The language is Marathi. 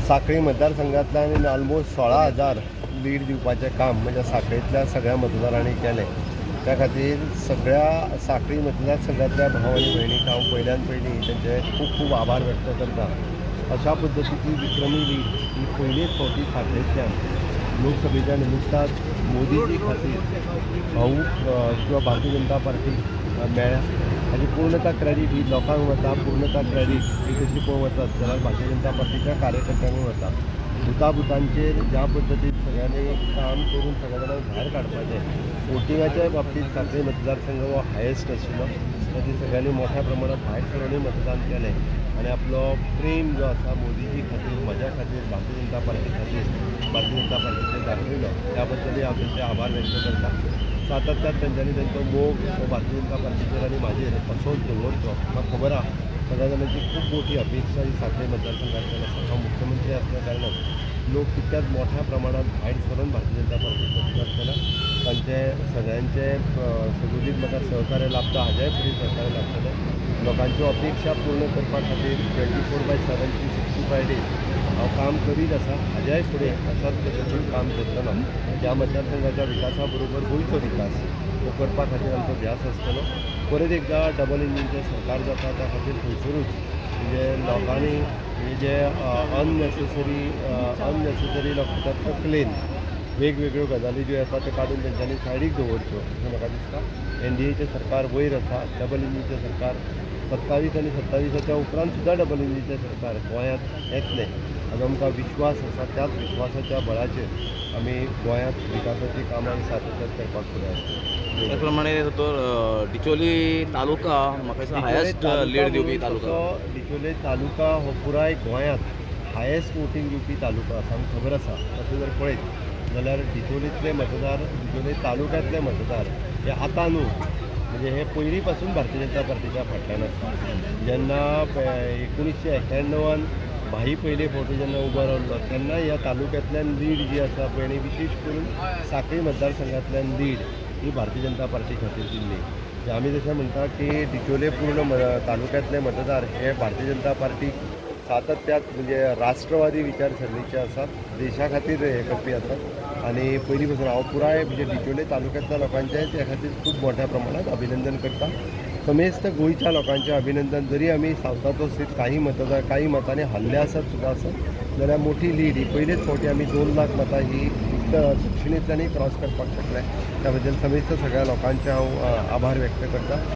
सांखळी मतदारसंघांतल्यान ऑलमोस्ट 16,000 लीड दिवपाचें काम म्हणजे सांखळींतल्या सगळ्या मतदारांनी केलें। त्या खातीर सगळ्या सांखळी मतदारसंघांतल्या भाव आनी भयणीक हांव पयल्यान पयलीं तेंचे खूब खूब आभार व्यक्त करता। अशा पद्दतीची विक्रमी लीड ही पयलीच फावटी सांखळींतल्यान लोकसभेच्या निमित्तान मोदीजी खातीर भाऊ किंवा भारतीय जनता पार्टीक मेळ्ळ्या। हाजी पूर्णता क्रेडीट ही लोकांक वता, पूर्णता क्रेडीट ही कशी पळोवंक वचत जाल्यार भारतीय जनता पार्टीच्या कार्यकर्त्यांक वता। बुताबुतांचेर ज्या पद्दतीन सगळ्यांनी काम करून सगळ्या जाणांक भायर काडपाचें। वोटिंगाच्या बाबतींत सांखळी मतदारसंघ हो हायेस्ट आशिल्लो, ताची सगळ्यांनी मोठ्या प्रमाणात भायर सरून मतदान केलें आनी आपलो प्रेम जो आसा मोदीजी खातीर, म्हज्या खातीर, भारतीय जनता पार्टी खातीर, भारतीय जनता पार्टीचेर दाखयलो। त्या बद्दलूय हांव तेंचे आभार व्यक्त करता। सातत्यान तेंच्यांनी तेंचो मोग भारतीय जनता पार्टीचेर आनी म्हाजेर असोच दवरचो। म्हाका खबर आसा सगळ्या जाणांची खूब मोठी अपेक्षा ही सांखळी मतदारसंघांतल्यान आसा। हांव मुख्यमंत्री आसल्या कारणान लोक तितक्याच मोठ्या प्रमाणात भायर सरून भारतीय जनता पार्टीक मतदान केला। तांचे सगळ्यांचे सगुलीत म्हाका सहकार्य लाभता, हाज्याय फुडें सहकार्य लाभतलें। लोकांच्यो अपेक्षा पूर्ण करपा खातीर 24/7 365 days हांव काम करीत आसा, हाज्याय फुडें अशाच पद्दतीन काम करतलो। ह्या मतदारसंघाच्या विकासा बरोबर गोंयचो विकास हो करपा खातीर आमचो ध्यास आसतलो। परत एकदा डबल इंजिनचें सरकार जाता त्या खातीर थंयसरूच म्हणजे लोकांनी हे जे अननेसेसरी लोकांच्या तकलेन वेगवेगळ्यो गजाली ज्यो येता त्यो काडून तेंच्यांनी सायडीक दवरच्यो अशें म्हाका दिसता। NDAचें सरकार वयर आसा, डबल इंजिनचें सरकार 27 आनी 27च्या उपरांत सुद्दां डबल इंजिनचें सरकार गोंयांत येतलें हाजो आमकां विश्वास आसा। त्याच विश्वासाच्या बळाचेर आमी गोंयांत विकासाची कामां सातत्यान करपाक फुडें आसतले। त्याच प्रमाणे तो डिचोली तालुका म्हाका दिसता हायेस्ट लीड दिवपी तालुका। डिचोले तालुका हो पुराय गोंयांत हायेस्ट वोटींग दिवपी तालुका आसा, आमकां खबर आसा। तशें जर पळयत जाल्यार डिचोलींतले मतदार, डिचोले तालुक्यांतले मतदार हे आतां न्हू म्हणजे हे पयलीं पासून भारतीय जनता पार्टीच्या फाटल्यान आसा। जेन्ना 1991 भाई पयले फावटी जेन्ना उबो रावल्लो तेन्ना ह्या तालुक्यांतल्यान लीड जी आसा पळय आनी विशेश करून सांखळी मतदारसंघांतल्यान लीड ही भारतीय जनता पार्टी खातीर दिल्ली। आमी जशें म्हणटा की डिचोले पूर्ण तालुक्यांतले मतदार हे भारतीय जनता पार्टीक सातत्यात म्हणजे राष्ट्रवादी विचारसरणीचे आसात, देशा खातीर हे करपी आसात आनी पयलीं पासून हांव पुराय म्हणजे डिचोले तालुक्यांतल्या लोकांचें त्या खातीर खूब मोठ्या प्रमाणात अभिनंदन करता। समेस्त गोंयच्या लोकांचें अभिनंदन। जरी आमी सावथाचो सीट काही मतांनी हारले आसत सुद्दां आसत जाल्यार मोठी लीड ही पयलेच फावटी आमी 2 लाख मतां ही दक्षिणेंतल्यानय क्रॉस करपाक शकले। त्या बद्दल समेस्त सगळ्या लोकांचे हांव आभार व्यक्त करता।